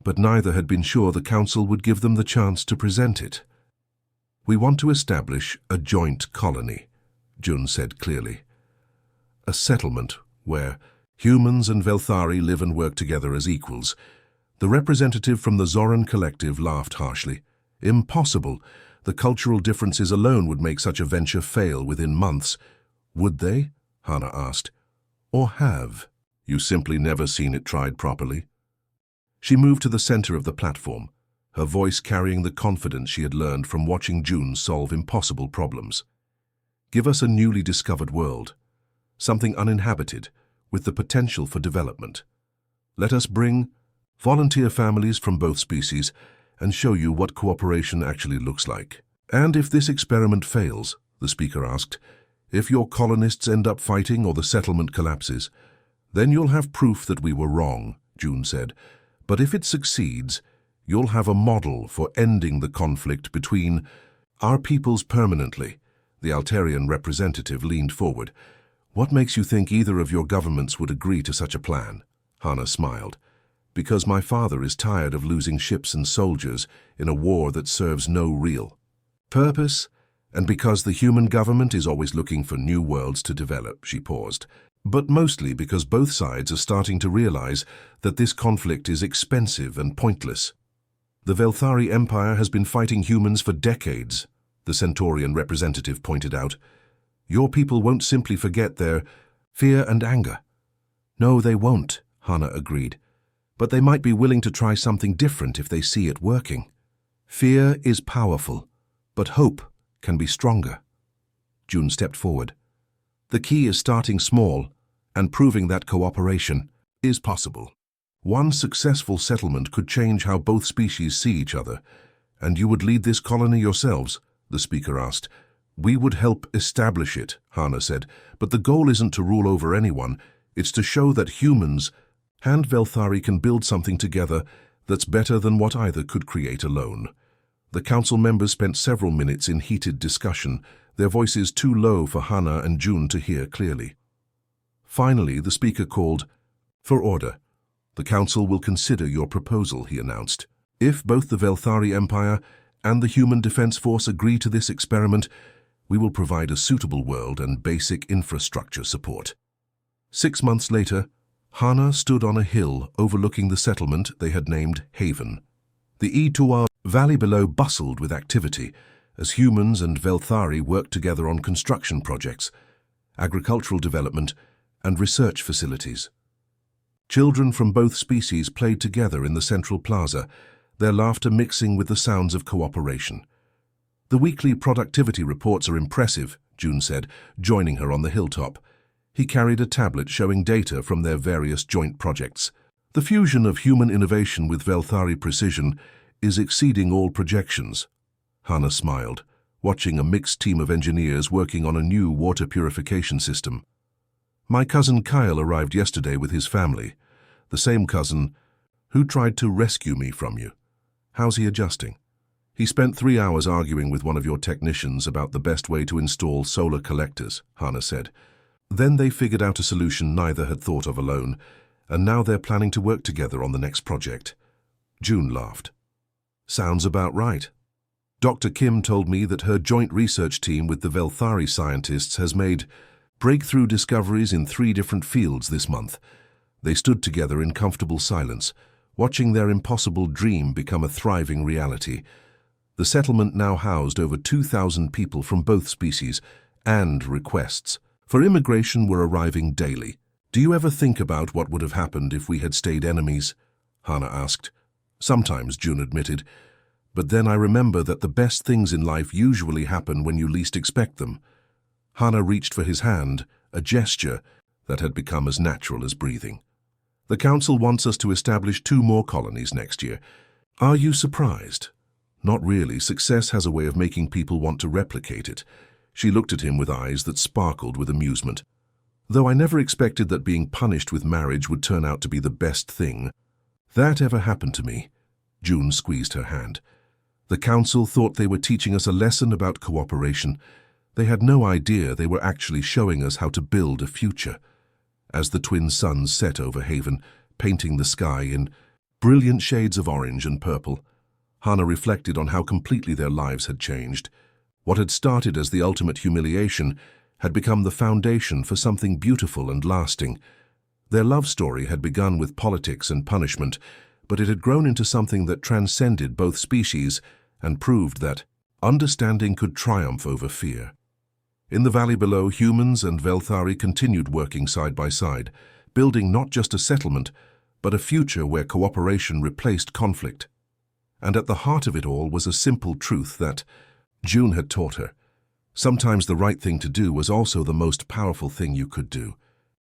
but neither had been sure the Council would give them the chance to present it. "We want to establish a joint colony," June said clearly. "A settlement where humans and Velthari live and work together as equals." The representative from the Zoran collective laughed harshly. "Impossible. The cultural differences alone would make such a venture fail within months." "Would they?" Hana asked. "Or have you simply never seen it tried properly?" She moved to the center of the platform, her voice carrying the confidence she had learned from watching June solve impossible problems. "Give us a newly discovered world, something uninhabited, with the potential for development. Let us bring volunteer families from both species and show you what cooperation actually looks like." "And if this experiment fails," the speaker asked, "if your colonists end up fighting or the settlement collapses, then you'll have proof that we were wrong," June said. "But if it succeeds, you'll have a model for ending the conflict between our peoples permanently." The Altarian representative leaned forward. "What makes you think either of your governments would agree to such a plan?" Hana smiled. "Because my father is tired of losing ships and soldiers in a war that serves no real purpose, and because the human government is always looking for new worlds to develop." She paused. "But mostly because both sides are starting to realize that this conflict is expensive and pointless. The Velthari Empire has been fighting humans for decades," the Centaurian representative pointed out. "Your people won't simply forget their fear and anger." "No, they won't," Hana agreed. "But they might be willing to try something different if they see it working. Fear is powerful, but hope can be stronger." June stepped forward. "The key is starting small and proving that cooperation is possible. One successful settlement could change how both species see each other. And you would lead this colony yourselves?" the speaker asked. "We would help establish it," Hana said, "but the goal isn't to rule over anyone. It's to show that humans and Velthari can build something together that's better than what either could create alone." The council members spent several minutes in heated discussion, their voices too low for Hana and June to hear clearly. Finally, the speaker called for order. "The council will consider your proposal," he announced. "If both the Velthari Empire and the Human Defense Force agree to this experiment, we will provide a suitable world and basic infrastructure support." 6 months later, Hana stood on a hill overlooking the settlement they had named Haven. The Ituwa valley below bustled with activity as humans and Velthari worked together on construction projects, agricultural development, and research facilities. Children from both species played together in the central plaza, their laughter mixing with the sounds of cooperation. "The weekly productivity reports are impressive," June said, joining her on the hilltop. He carried a tablet showing data from their various joint projects. "The fusion of human innovation with Velthari precision is exceeding all projections." Hana smiled, watching a mixed team of engineers working on a new water purification system. "My cousin Kyle arrived yesterday with his family, the same cousin who tried to rescue me from you. How's he adjusting?" "He spent 3 hours arguing with one of your technicians about the best way to install solar collectors," Hana said. "Then they figured out a solution neither had thought of alone, and now they're planning to work together on the next project." June laughed. "Sounds about right. Dr. Kim told me that her joint research team with the Velthari scientists has made breakthrough discoveries in 3 different fields this month." They stood together in comfortable silence, watching their impossible dream become a thriving reality. The settlement now housed over 2,000 people from both species, and requests for immigration were arriving daily. "Do you ever think about what would have happened if we had stayed enemies?" Hana asked. "Sometimes," June admitted, "but then I remember that the best things in life usually happen when you least expect them." Hana reached for his hand, a gesture that had become as natural as breathing. The council wants us to establish 2 more colonies next year. Are you surprised? Not really. Success has a way of making people want to replicate it. She looked at him with eyes that sparkled with amusement. Though I never expected that being punished with marriage would turn out to be the best thing. That ever happened to me. June squeezed her hand. The council thought they were teaching us a lesson about cooperation. They had no idea they were actually showing us how to build a future. As the twin suns set over Haven, painting the sky in brilliant shades of orange and purple, Hannah reflected on how completely their lives had changed. What had started as the ultimate humiliation had become the foundation for something beautiful and lasting. Their love story had begun with politics and punishment, but it had grown into something that transcended both species and proved that understanding could triumph over fear. In the valley below, humans and Velthari continued working side by side, building not just a settlement, but a future where cooperation replaced conflict. And at the heart of it all was a simple truth that June had taught her. Sometimes the right thing to do was also the most powerful thing you could do.